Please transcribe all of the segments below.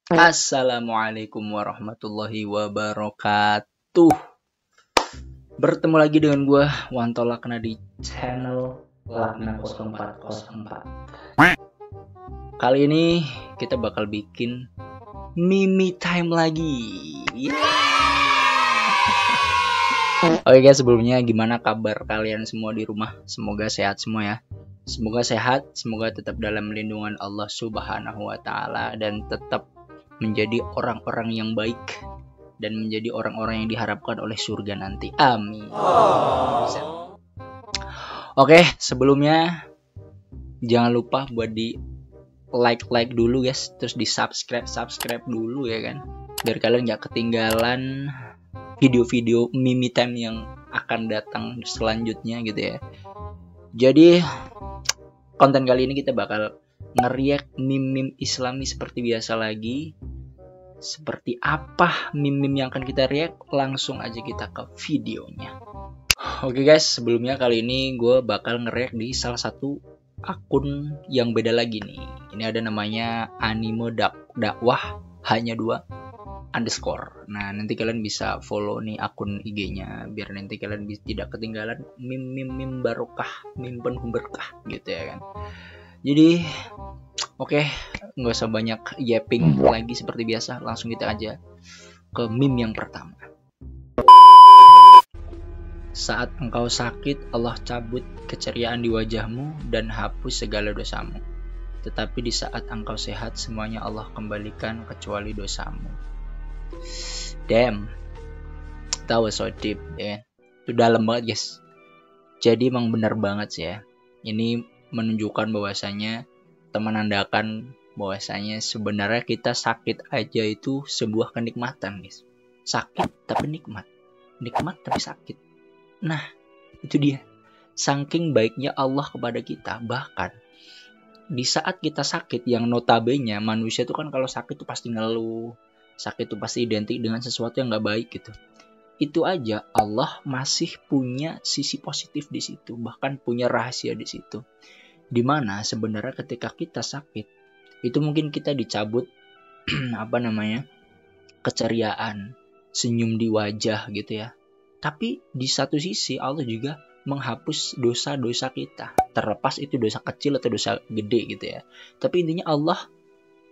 Assalamualaikum warahmatullahi wabarakatuh. Bertemu lagi dengan gue Wanto Lakna di channel Lakna 0404. Kali ini kita bakal bikin Mimi Time lagi. Oke guys, sebelumnya gimana kabar kalian semua di rumah? Semoga sehat semua ya. Semoga sehat, semoga tetap dalam lindungan Allah Subhanahu wa taala dan tetap menjadi orang-orang yang baik dan menjadi orang-orang yang diharapkan oleh surga nanti. Amin. Oke, sebelumnya jangan lupa buat di like dulu guys, terus di subscribe dulu ya kan, biar kalian nggak ketinggalan video-video Mimi Time yang akan datang selanjutnya gitu ya. Jadi konten kali ini kita bakal nge-react meme-meme Islami seperti biasa lagi. Seperti apa meme-meme yang akan kita react? Langsung aja kita ke videonya. Oke guys, sebelumnya kali ini gue bakal nge-react di salah satu akun yang beda lagi nih. Ini ada namanya Anime Dakwah hanya 2 underscore. Nah, nanti kalian bisa follow nih akun IG-nya biar nanti kalian tidak ketinggalan meme-meme barokah, meme penuh berkah gitu ya kan. Jadi oke, nggak usah banyak yapping lagi seperti biasa, langsung kita aja ke meme yang pertama. Saat engkau sakit, Allah cabut keceriaan di wajahmu dan hapus segala dosamu. Tetapi di saat engkau sehat, semuanya Allah kembalikan kecuali dosamu. Damn, that was so deep ya. Itu dalam banget guys. Jadi emang benar banget sih ya. Ini menunjukkan bahwasanya menandakan bahwasanya sebenarnya kita sakit aja itu sebuah kenikmatan guys. Sakit tapi nikmat tapi sakit. Nah itu dia, saking baiknya Allah kepada kita. Bahkan di saat kita sakit, yang notabene manusia itu kan kalau sakit tuh pasti ngeluh, sakit tuh pasti identik dengan sesuatu yang gak baik gitu. Itu aja Allah masih punya sisi positif di situ, bahkan punya rahasia di situ. Dimana sebenarnya ketika kita sakit itu mungkin kita dicabut keceriaan, senyum di wajah gitu ya. Tapi di satu sisi Allah juga menghapus dosa-dosa kita, terlepas itu dosa kecil atau dosa gede gitu ya. Tapi intinya Allah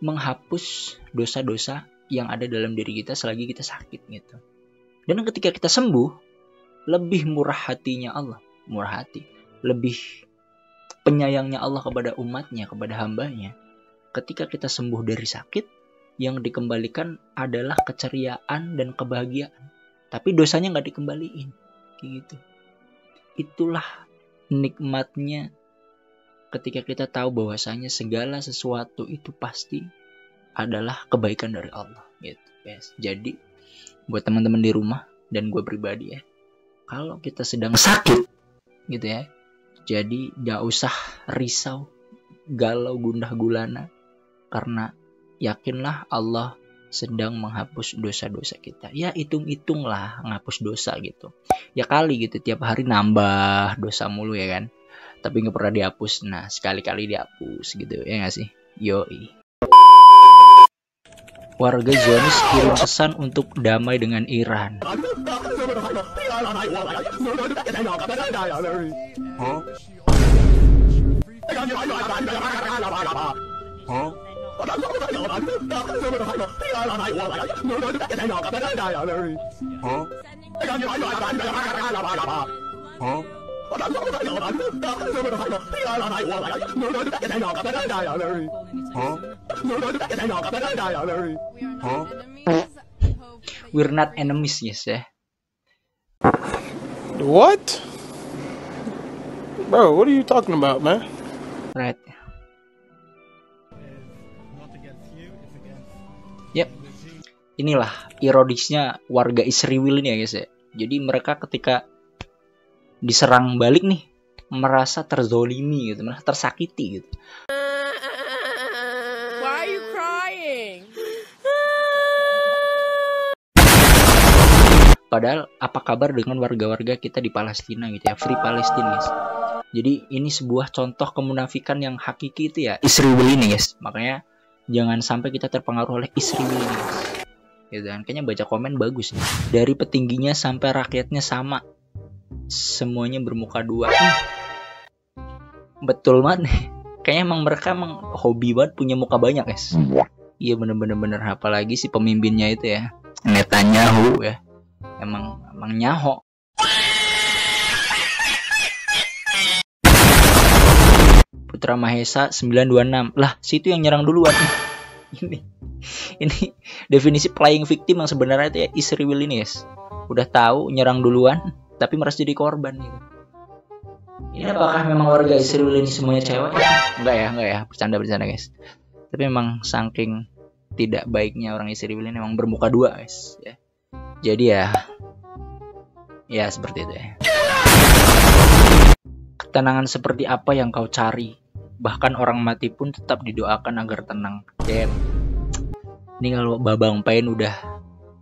menghapus dosa-dosa yang ada dalam diri kita selagi kita sakit gitu. Dan ketika kita sembuh, lebih murah hatinya Allah, murah hati, lebih penyayangnya Allah kepada umatnya, kepada hambanya. Ketika kita sembuh dari sakit, yang dikembalikan adalah keceriaan dan kebahagiaan. Tapi dosanya nggak dikembaliin, kayak gitu. Itulah nikmatnya ketika kita tahu bahwasanya segala sesuatu itu pasti adalah kebaikan dari Allah, gitu guys. Jadi buat teman-teman di rumah dan gue pribadi ya, kalau kita sedang sakit, gitu ya. Jadi gak usah risau, galau, gundah gulana, karena yakinlah Allah sedang menghapus dosa-dosa kita. Ya hitung-hitunglah ngapus dosa gitu. Ya kali gitu tiap hari nambah dosa mulu ya kan. Tapi gak pernah dihapus. Nah sekali-kali dihapus gitu ya gak sih? Yoi. Warga Zionis kirim pesan untuk damai dengan Iran. We're not enemies, yes ya. What? Bro, what are you talking about, man? Right. Yep. Inilah ironisnya warga Israel ini ya guys ya. Jadi mereka ketika diserang balik nih merasa terzolimi gitu, merasa tersakiti gitu. Why are you crying? Padahal apa kabar dengan warga-warga kita di Palestina gitu ya, Free Palestine guys. Jadi ini sebuah contoh kemunafikan yang hakiki itu ya Israel ini guys. Makanya jangan sampai kita terpengaruh oleh istri Willy nih guys. Gitu kan, kayaknya baca komen bagus nih. Dari petingginya sampai rakyatnya sama, semuanya bermuka dua. Betul banget nih. Kayaknya emang mereka hobi banget punya muka banyak guys. Iya bener. Apalagi si pemimpinnya itu ya, Netanyahu ya. Emang nyaho. Putra Mahesa 926. Lah, situ yang nyerang duluan. Ini definisi playing victim yang sebenarnya itu ya istri Will ini guys. Udah tahu nyerang duluan tapi merasa jadi korban gitu. Ini apakah memang warga istri Will ini semuanya cewek? Enggak ya, bercanda guys. Tapi memang saking tidak baiknya orang istri Will ini memang bermuka dua guys ya. Jadi ya seperti itu ya. Ketenangan seperti apa yang kau cari? Bahkan orang mati pun tetap didoakan agar tenang. Damn. Ini kalau Babang Pain udah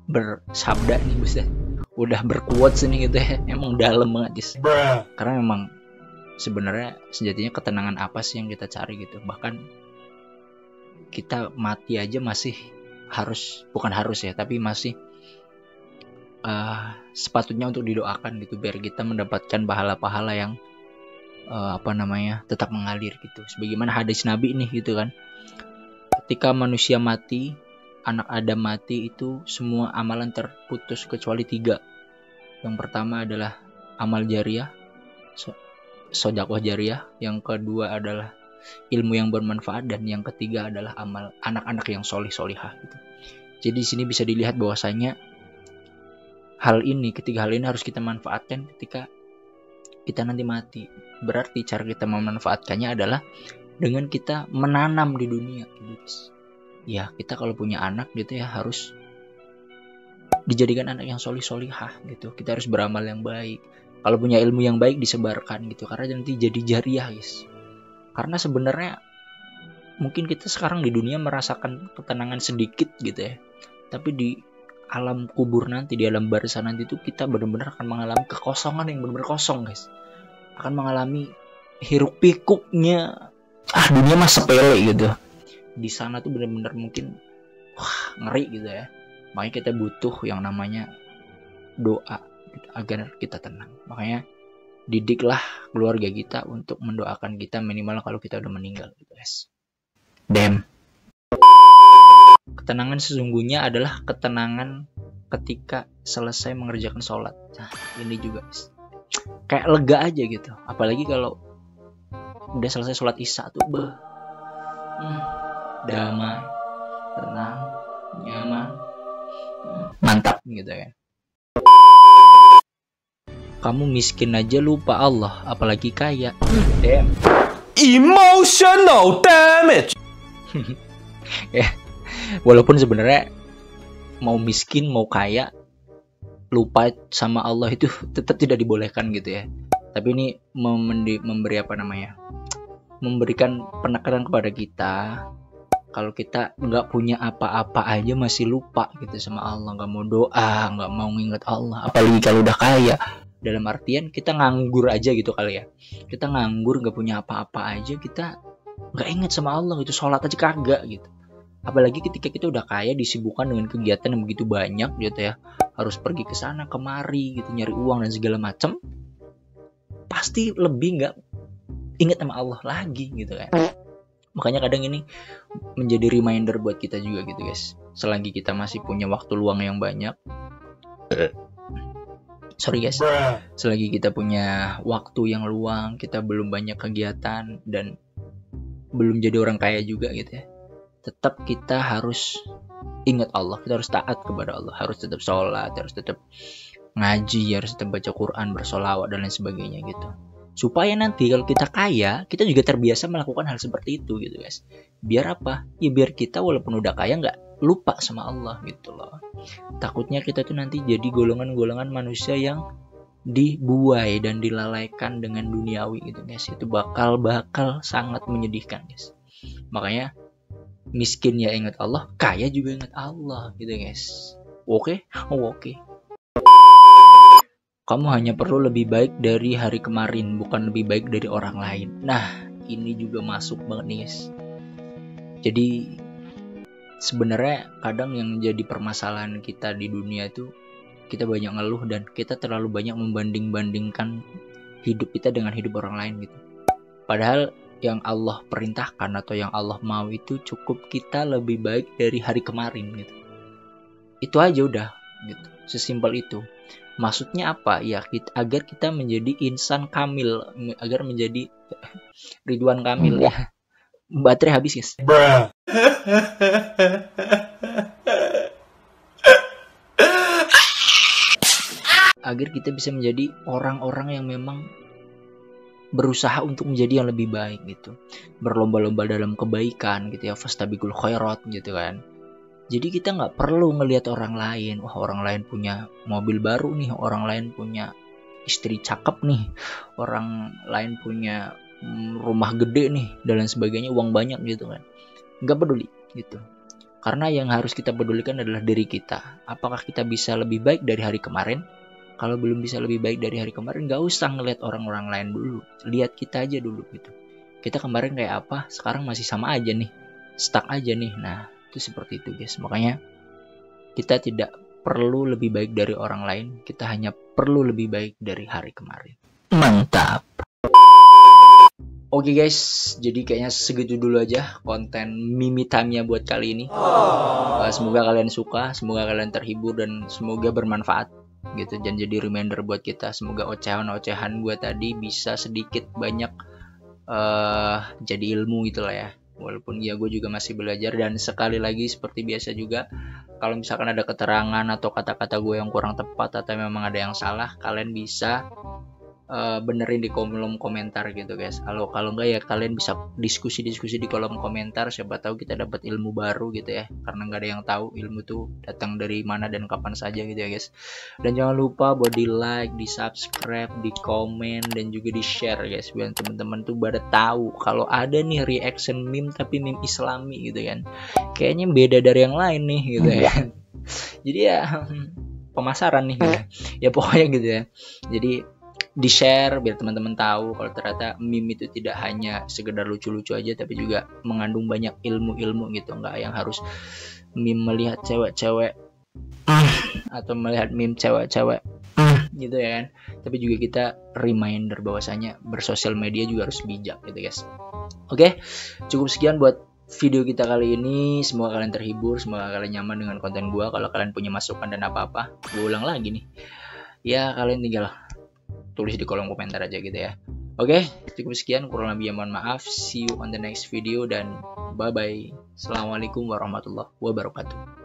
bersabda nih Buset. Udah berquotes nih gitu ya. Emang dalam banget guys. Karena memang sebenarnya sejatinya ketenangan apa sih yang kita cari gitu. Bahkan kita mati aja masih bukan harus ya, tapi masih sepatutnya untuk didoakan gitu, biar kita mendapatkan pahala-pahala yang tetap mengalir gitu. Sebagaimana hadis Nabi nih gitu kan. Ketika manusia mati, anak Adam mati, itu semua amalan terputus kecuali 3. Yang pertama adalah amal jariah, sedekah jariah. Yang kedua adalah ilmu yang bermanfaat, dan yang ketiga adalah amal anak-anak yang solihah gitu. Jadi di sini bisa dilihat bahwasanya ketiga hal ini harus kita manfaatkan ketika kita nanti mati. Berarti cara kita memanfaatkannya adalah dengan kita menanam di dunia gitu guys. Ya, kita kalau punya anak gitu ya harus dijadikan anak yang solihah gitu. Kita harus beramal yang baik. Kalau punya ilmu yang baik disebarkan gitu, karena nanti jadi jariah guys. Karena sebenarnya mungkin kita sekarang di dunia merasakan ketenangan sedikit gitu ya, tapi di alam kubur nanti, di alam barzah nanti itu kita benar-benar akan mengalami kekosongan yang benar-benar kosong guys. Akan mengalami hiruk pikuknya dunia mah sepele gitu. Di sana tuh benar-benar mungkin ngeri gitu ya. Makanya kita butuh yang namanya doa gitu, agar kita tenang. Makanya didiklah keluarga kita untuk mendoakan kita minimal kalau kita udah meninggal gitu guys. Ketenangan sesungguhnya adalah ketenangan ketika selesai mengerjakan sholat. Nah, ini juga guys, kayak lega aja gitu. Apalagi kalau udah selesai sholat isya tuh damai, tenang, nyaman, mantap gitu ya. Kamu miskin aja lupa Allah, apalagi kaya. Damn. Emotional damage. Ya, walaupun sebenarnya mau miskin mau kaya, lupa sama Allah itu tetap tidak dibolehkan gitu ya. Tapi ini memberikan penekanan kepada kita. Kalau kita nggak punya apa-apa aja masih lupa gitu sama Allah, nggak mau doa, nggak mau nginget Allah, apalagi kalau udah kaya. Dalam artian kita nganggur aja gitu kali ya. Kita nganggur nggak punya apa-apa aja, kita nggak inget sama Allah gitu, sholat aja kagak gitu. Apalagi ketika kita udah kaya, disibukkan dengan kegiatan yang begitu banyak gitu ya, harus pergi ke sana kemari gitu, nyari uang dan segala macam, pasti lebih nggak inget sama Allah lagi gitu kan. Makanya kadang ini menjadi reminder buat kita juga gitu guys. Selagi kita masih punya waktu luang yang banyak, selagi kita punya waktu yang luang, kita belum banyak kegiatan dan belum jadi orang kaya juga gitu ya, tetap kita harus ingat Allah, kita harus taat kepada Allah, harus tetap sholat, harus tetap ngaji, harus tetap baca Quran, bersolawat dan lain sebagainya gitu. Supaya nanti kalau kita kaya, kita juga terbiasa melakukan hal seperti itu gitu guys. Biar apa? Ya biar kita walaupun udah kaya nggak lupa sama Allah gitu loh. Takutnya kita tuh nanti jadi golongan-golongan manusia yang dibuai dan dilalaikan dengan duniawi gitu guys. Itu bakal sangat menyedihkan guys. Makanya miskin ya ingat Allah, kaya juga ingat Allah gitu guys. Oke? Oke. Kamu hanya perlu lebih baik dari hari kemarin, bukan lebih baik dari orang lain. Nah, ini juga masuk banget nih guys. Jadi sebenarnya kadang yang jadi permasalahan kita di dunia itu kita banyak ngeluh dan kita terlalu banyak membanding-bandingkan hidup kita dengan hidup orang lain gitu. Padahal yang Allah perintahkan atau yang Allah mau itu cukup kita lebih baik dari hari kemarin gitu. Itu aja udah gitu. Sesimpel itu. Maksudnya apa? Ya agar kita menjadi insan kamil, agar menjadi Ridwan Kamil ya. Baterai habis guys. Agar kita bisa menjadi orang-orang yang memang berusaha untuk menjadi yang lebih baik gitu, berlomba-lomba dalam kebaikan gitu ya, fastabiqul khairat gitu kan. Jadi kita nggak perlu ngelihat orang lain, wah orang lain punya mobil baru nih, orang lain punya istri cakep nih, orang lain punya rumah gede nih dan lain sebagainya, uang banyak gitu kan. Nggak peduli gitu, karena yang harus kita pedulikan adalah diri kita. Apakah kita bisa lebih baik dari hari kemarin? Kalau belum bisa lebih baik dari hari kemarin, gak usah ngeliat orang-orang lain dulu. Lihat kita aja dulu gitu. Kita kemarin kayak apa, sekarang masih sama aja nih. Stuck aja nih. Nah, itu seperti itu guys. Makanya kita tidak perlu lebih baik dari orang lain. Kita hanya perlu lebih baik dari hari kemarin. Mantap. Oke guys, jadi kayaknya segitu dulu aja konten Mimi Time-nya buat kali ini. Semoga kalian suka, semoga kalian terhibur, dan semoga bermanfaat gitu, dan jadi reminder buat kita. Semoga ocehan-ocehan gue tadi bisa sedikit banyak jadi ilmu gitulah ya. Walaupun ya gue juga masih belajar, dan sekali lagi seperti biasa juga, kalau misalkan ada keterangan atau kata-kata gue yang kurang tepat atau memang ada yang salah, kalian bisa benerin di kolom komentar gitu guys. Kalau enggak ya kalian bisa diskusi di kolom komentar, siapa tahu kita dapat ilmu baru gitu ya, karena nggak ada yang tahu ilmu tuh datang dari mana dan kapan saja gitu ya guys. Dan jangan lupa buat di like, di subscribe, di komen, dan juga di share guys, biar teman-teman tuh pada tahu kalau ada nih reaction meme tapi meme islami gitu kan, kayaknya beda dari yang lain nih gitu ya. Jadi ya pemasaran nih gitu ya pokoknya gitu ya. Jadi di share biar teman-teman tahu kalau ternyata meme itu tidak hanya sekedar lucu-lucu aja, tapi juga mengandung banyak ilmu-ilmu gitu. Nggak yang harus meme melihat cewek-cewek atau melihat meme cewek-cewek gitu ya kan, tapi juga kita reminder bahwasanya bersosial media juga harus bijak gitu guys. Oke, cukup sekian buat video kita kali ini. Semoga kalian terhibur, semoga kalian nyaman dengan konten gua. Kalau kalian punya masukan dan apa-apa, gua ulang lagi nih ya, kalian tinggal tulis di kolom komentar aja gitu ya. Oke, cukup sekian, kurang lebih mohon maaf. See you on the next video dan bye bye. Assalamualaikum warahmatullahi wabarakatuh.